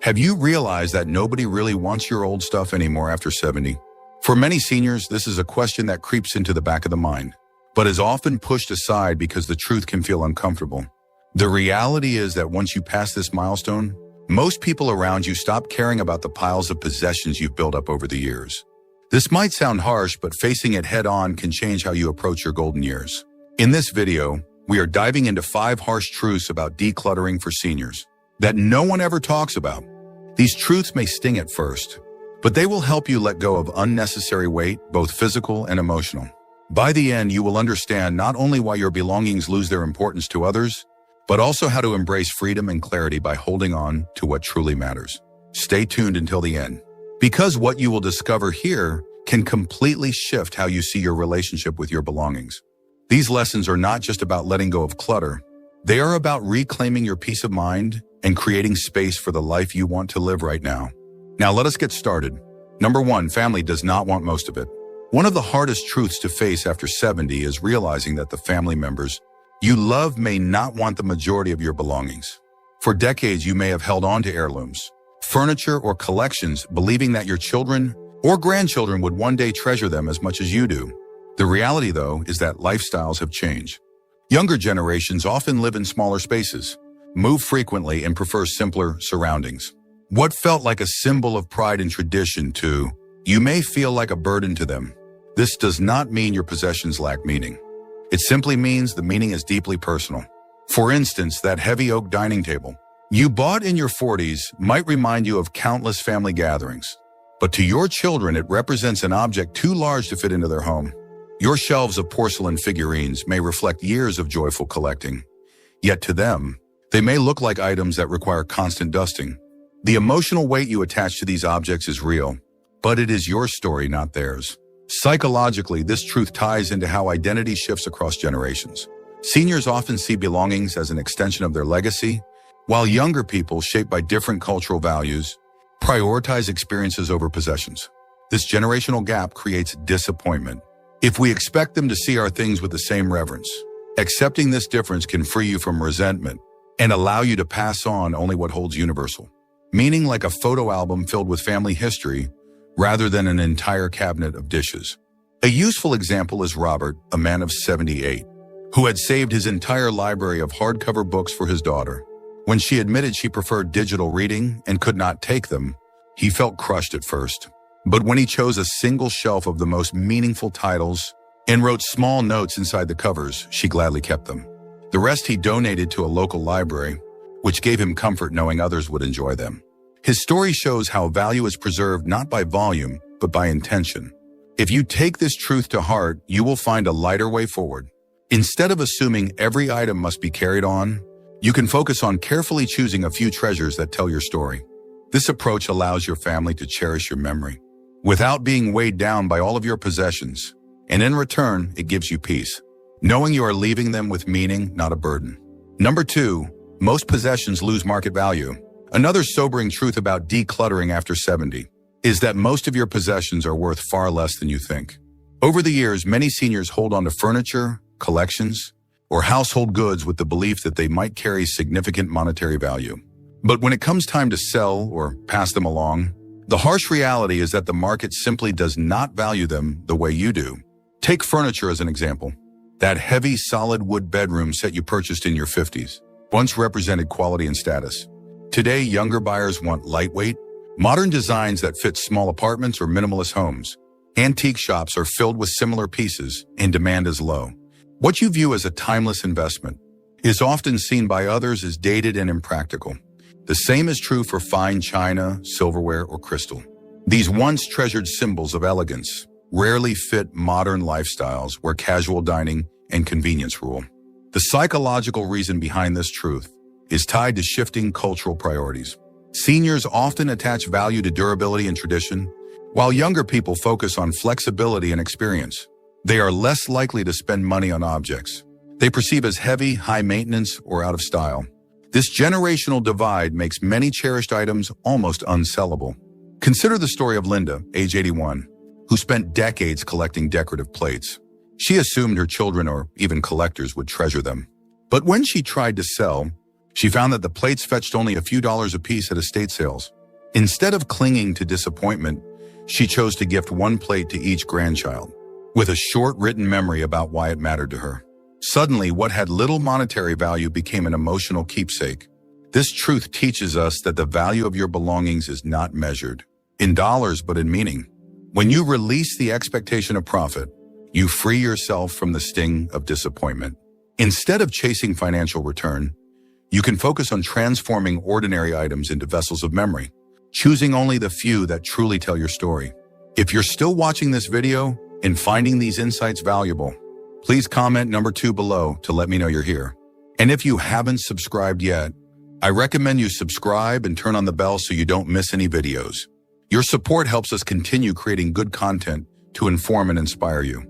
Have you realized that nobody really wants your old stuff anymore after 70? For many seniors, this is a question that creeps into the back of the mind, but is often pushed aside because the truth can feel uncomfortable. The reality is that once you pass this milestone, most people around you stop caring about the piles of possessions you've built up over the years. This might sound harsh, but facing it head-on can change how you approach your golden years. In this video, we are diving into 5 harsh truths about decluttering for seniors that no one ever talks about. These truths may sting at first, but they will help you let go of unnecessary weight, both physical and emotional. By the end, you will understand not only why your belongings lose their importance to others, but also how to embrace freedom and clarity by holding on to what truly matters. Stay tuned until the end, because what you will discover here can completely shift how you see your relationship with your belongings. These lessons are not just about letting go of clutter. They are about reclaiming your peace of mind and creating space for the life you want to live right now. Now let us get started. Number 1, family does not want most of it. One of the hardest truths to face after 70 is realizing that the family members you love may not want the majority of your belongings. For decades, you may have held on to heirlooms, furniture, or collections, believing that your children or grandchildren would one day treasure them as much as you do. The reality, though, is that lifestyles have changed. Younger generations often live in smaller spaces, move frequently, and prefer simpler surroundings. What felt like a symbol of pride and tradition to you may feel like a burden to them. This does not mean your possessions lack meaning. It simply means the meaning is deeply personal. For instance, that heavy oak dining table you bought in your 40s might remind you of countless family gatherings, but to your children, it represents an object too large to fit into their home. Your shelves of porcelain figurines may reflect years of joyful collecting, yet to them, they may look like items that require constant dusting. The emotional weight you attach to these objects is real, but it is your story, not theirs. Psychologically, this truth ties into how identity shifts across generations. Seniors often see belongings as an extension of their legacy, while younger people, shaped by different cultural values, prioritize experiences over possessions. This generational gap creates disappointment if we expect them to see our things with the same reverence. Accepting this difference can free you from resentment and allow you to pass on only what holds universal, meaning like a photo album filled with family history rather than an entire cabinet of dishes. A useful example is Robert, a man of 78, who had saved his entire library of hardcover books for his daughter. When she admitted she preferred digital reading and could not take them, he felt crushed at first. But when he chose a single shelf of the most meaningful titles and wrote small notes inside the covers, she gladly kept them. The rest he donated to a local library, which gave him comfort knowing others would enjoy them. His story shows how value is preserved not by volume, but by intention. If you take this truth to heart, you will find a lighter way forward. Instead of assuming every item must be carried on, you can focus on carefully choosing a few treasures that tell your story. This approach allows your family to cherish your memory without being weighed down by all of your possessions. And in return, it gives you peace, knowing you are leaving them with meaning, not a burden. Number 2, most possessions lose market value. Another sobering truth about decluttering after 70 is that most of your possessions are worth far less than you think. Over the years, many seniors hold on to furniture, collections, or household goods with the belief that they might carry significant monetary value. But when it comes time to sell or pass them along, the harsh reality is that the market simply does not value them the way you do. Take furniture as an example. That heavy, solid wood bedroom set you purchased in your 50s once represented quality and status. Today, younger buyers want lightweight, modern designs that fit small apartments or minimalist homes. Antique shops are filled with similar pieces, and demand is low. What you view as a timeless investment is often seen by others as dated and impractical. The same is true for fine china, silverware, or crystal. These once treasured symbols of elegance rarely fit modern lifestyles where casual dining and convenience rule. The psychological reason behind this truth is tied to shifting cultural priorities. Seniors often attach value to durability and tradition, while younger people focus on flexibility and experience. They are less likely to spend money on objects they perceive as heavy, high maintenance, or out of style. This generational divide makes many cherished items almost unsellable. Consider the story of Linda, age 81, who spent decades collecting decorative plates. She assumed her children or even collectors would treasure them. But when she tried to sell, She found that the plates fetched only a few dollars apiece at estate sales. Instead of clinging to disappointment, she chose to gift one plate to each grandchild, with a short written memory about why it mattered to her. Suddenly, what had little monetary value became an emotional keepsake. This truth teaches us that the value of your belongings is not measured in dollars, but in meaning. When you release the expectation of profit, you free yourself from the sting of disappointment. Instead of chasing financial return, you can focus on transforming ordinary items into vessels of memory, choosing only the few that truly tell your story. If you're still watching this video and finding these insights valuable, please comment number 2 below to let me know you're here. And if you haven't subscribed yet, I recommend you subscribe and turn on the bell so you don't miss any videos. Your support helps us continue creating good content to inform and inspire you.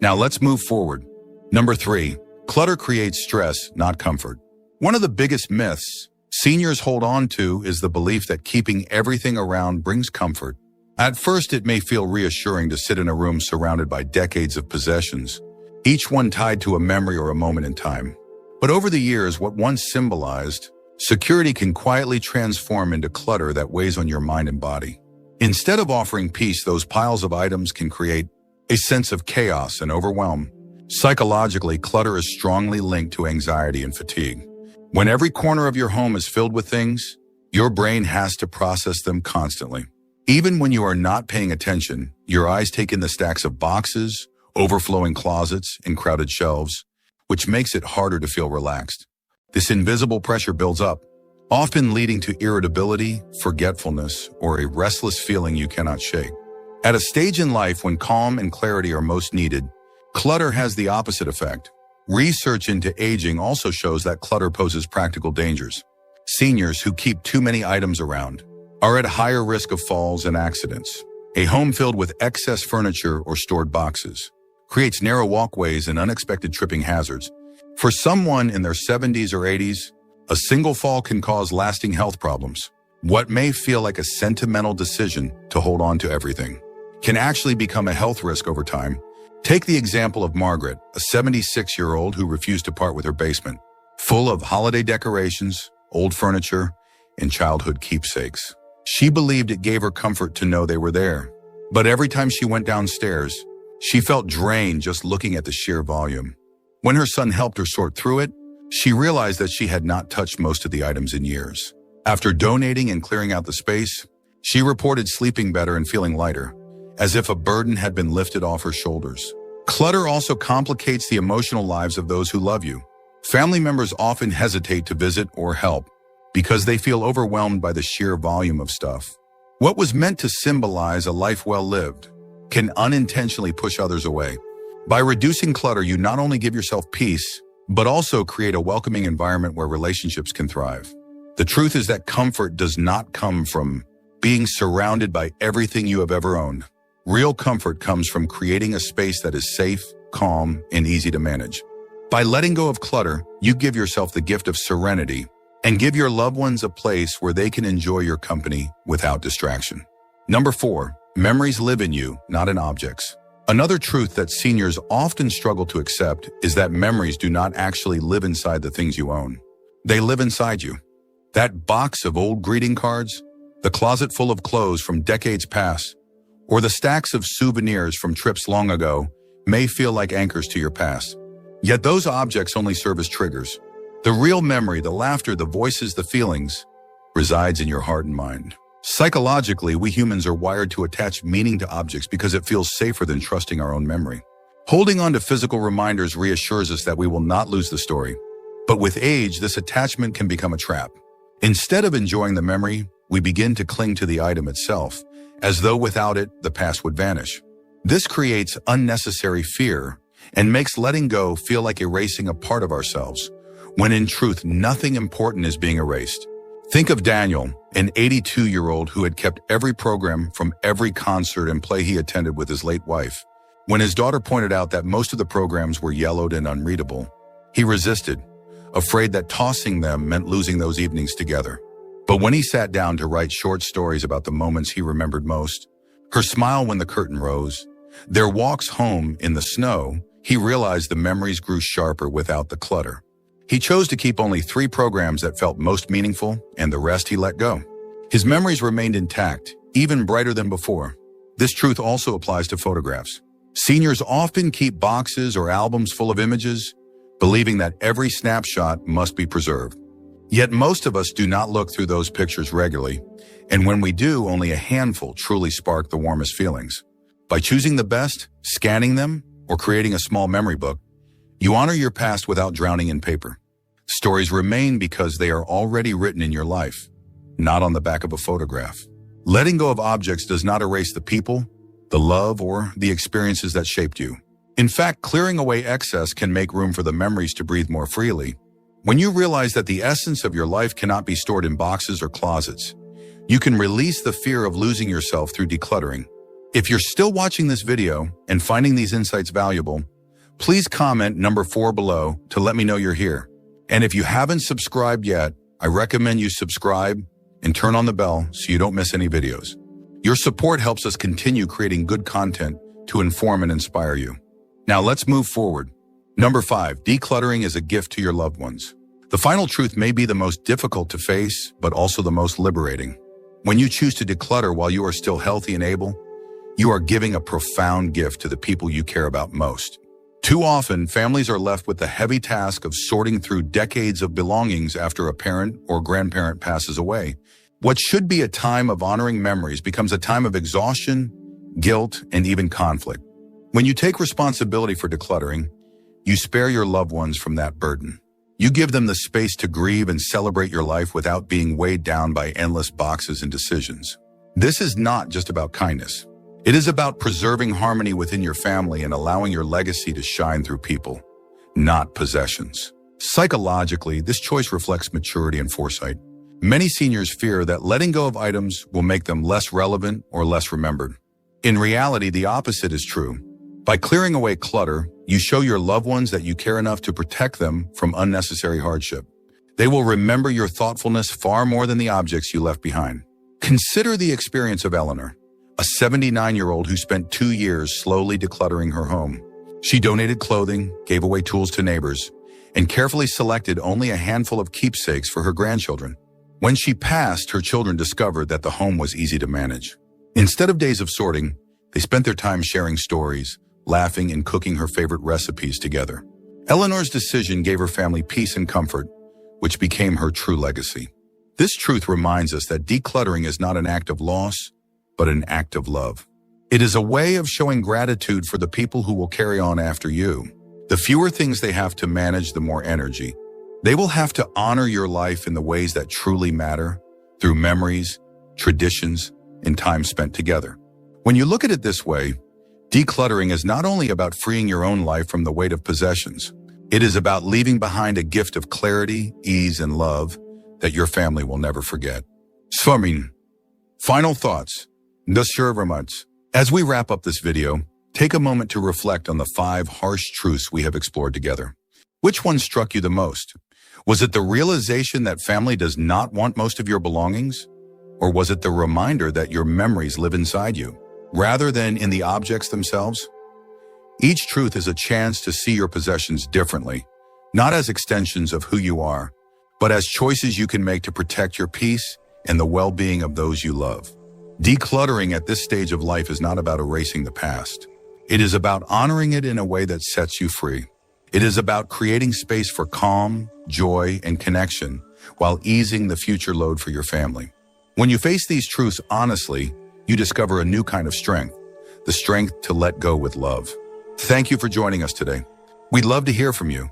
Now let's move forward. Number 3, clutter creates stress, not comfort. One of the biggest myths seniors hold on to is the belief that keeping everything around brings comfort. At first, it may feel reassuring to sit in a room surrounded by decades of possessions, each one tied to a memory or a moment in time. But over the years, what once symbolized security can quietly transform into clutter that weighs on your mind and body. Instead of offering peace, those piles of items can create a sense of chaos and overwhelm. Psychologically, clutter is strongly linked to anxiety and fatigue. When every corner of your home is filled with things, your brain has to process them constantly. Even when you are not paying attention, your eyes take in the stacks of boxes, overflowing closets, and crowded shelves, which makes it harder to feel relaxed. This invisible pressure builds up, often leading to irritability, forgetfulness, or a restless feeling you cannot shake. At a stage in life when calm and clarity are most needed, clutter has the opposite effect. Research into aging also shows that clutter poses practical dangers. Seniors who keep too many items around are at higher risk of falls and accidents. A home filled with excess furniture or stored boxes creates narrow walkways and unexpected tripping hazards. For someone in their 70s or 80s, a single fall can cause lasting health problems. What may feel like a sentimental decision to hold on to everything can actually become a health risk over time. Take the example of Margaret, a 76-year-old who refused to part with her basement, full of holiday decorations, old furniture, and childhood keepsakes. She believed it gave her comfort to know they were there. But every time she went downstairs, she felt drained just looking at the sheer volume. When her son helped her sort through it, she realized that she had not touched most of the items in years. After donating and clearing out the space, she reported sleeping better and feeling lighter, as if a burden had been lifted off her shoulders. Clutter also complicates the emotional lives of those who love you. Family members often hesitate to visit or help because they feel overwhelmed by the sheer volume of stuff. What was meant to symbolize a life well lived can unintentionally push others away. By reducing clutter, you not only give yourself peace, but also create a welcoming environment where relationships can thrive. The truth is that comfort does not come from being surrounded by everything you have ever owned. Real comfort comes from creating a space that is safe, calm, and easy to manage. By letting go of clutter, you give yourself the gift of serenity and give your loved ones a place where they can enjoy your company without distraction. Number 4, memories live in you, not in objects. Another truth that seniors often struggle to accept is that memories do not actually live inside the things you own. They live inside you. That box of old greeting cards, the closet full of clothes from decades past, or the stacks of souvenirs from trips long ago may feel like anchors to your past. Yet those objects only serve as triggers. The real memory, the laughter, the voices, the feelings, resides in your heart and mind. Psychologically, we humans are wired to attach meaning to objects because it feels safer than trusting our own memory. Holding on to physical reminders reassures us that we will not lose the story. But with age, this attachment can become a trap. Instead of enjoying the memory, we begin to cling to the item itself, as though without it, the past would vanish. This creates unnecessary fear and makes letting go feel like erasing a part of ourselves, when in truth, nothing important is being erased. Think of Daniel, an 82-year-old who had kept every program from every concert and play he attended with his late wife. When his daughter pointed out that most of the programs were yellowed and unreadable, he resisted, afraid that tossing them meant losing those evenings together. But when he sat down to write short stories about the moments he remembered most, her smile when the curtain rose, their walks home in the snow, he realized the memories grew sharper without the clutter. He chose to keep only 3 programs that felt most meaningful, and the rest he let go. His memories remained intact, even brighter than before. This truth also applies to photographs. Seniors often keep boxes or albums full of images, believing that every snapshot must be preserved. Yet most of us do not look through those pictures regularly, and when we do, only a handful truly spark the warmest feelings. By choosing the best, scanning them, or creating a small memory book, you honor your past without drowning in paper. Stories remain because they are already written in your life, not on the back of a photograph. Letting go of objects does not erase the people, the love, or the experiences that shaped you. In fact, clearing away excess can make room for the memories to breathe more freely. When you realize that the essence of your life cannot be stored in boxes or closets, you can release the fear of losing yourself through decluttering. If you're still watching this video and finding these insights valuable, please comment number 4 below to let me know you're here. And if you haven't subscribed yet, I recommend you subscribe and turn on the bell so you don't miss any videos. Your support helps us continue creating good content to inform and inspire you. Now let's move forward. Number 5, decluttering is a gift to your loved ones. The final truth may be the most difficult to face, but also the most liberating. When you choose to declutter while you are still healthy and able, you are giving a profound gift to the people you care about most. Too often, families are left with the heavy task of sorting through decades of belongings after a parent or grandparent passes away. What should be a time of honoring memories becomes a time of exhaustion, guilt, and even conflict. When you take responsibility for decluttering, you spare your loved ones from that burden. You give them the space to grieve and celebrate your life without being weighed down by endless boxes and decisions. This is not just about kindness. It is about preserving harmony within your family and allowing your legacy to shine through people, not possessions. Psychologically, this choice reflects maturity and foresight. Many seniors fear that letting go of items will make them less relevant or less remembered. In reality, the opposite is true. By clearing away clutter, you show your loved ones that you care enough to protect them from unnecessary hardship. They will remember your thoughtfulness far more than the objects you left behind. Consider the experience of Eleanor, a 79-year-old who spent 2 years slowly decluttering her home. She donated clothing, gave away tools to neighbors, and carefully selected only a handful of keepsakes for her grandchildren. When she passed, her children discovered that the home was easy to manage. Instead of days of sorting, they spent their time sharing stories, laughing, and cooking her favorite recipes together. Eleanor's decision gave her family peace and comfort, which became her true legacy. This truth reminds us that decluttering is not an act of loss, but an act of love. It is a way of showing gratitude for the people who will carry on after you. The fewer things they have to manage, the more energy. They will have to honor your life in the ways that truly matter, through memories, traditions, and time spent together. When you look at it this way, decluttering is not only about freeing your own life from the weight of possessions. It is about leaving behind a gift of clarity, ease, and love that your family will never forget. Final thoughts. As we wrap up this video, take a moment to reflect on the 5 harsh truths we have explored together. Which one struck you the most? Was it the realization that family does not want most of your belongings? Or was it the reminder that your memories live inside you, rather than in the objects themselves? Each truth is a chance to see your possessions differently, not as extensions of who you are, but as choices you can make to protect your peace and the well-being of those you love. Decluttering at this stage of life is not about erasing the past. It is about honoring it in a way that sets you free. It is about creating space for calm, joy, and connection while easing the future load for your family. When you face these truths honestly, you discover a new kind of strength, the strength to let go with love. Thank you for joining us today. We'd love to hear from you.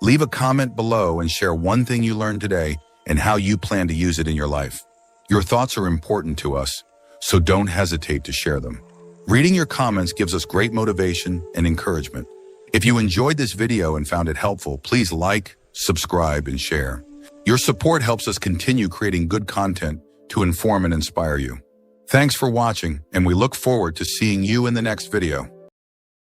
Leave a comment below and share one thing you learned today and how you plan to use it in your life. Your thoughts are important to us, so don't hesitate to share them. Reading your comments gives us great motivation and encouragement. If you enjoyed this video and found it helpful, please like, subscribe, and share. Your support helps us continue creating good content to inform and inspire you. Thanks for watching, and we look forward to seeing you in the next video.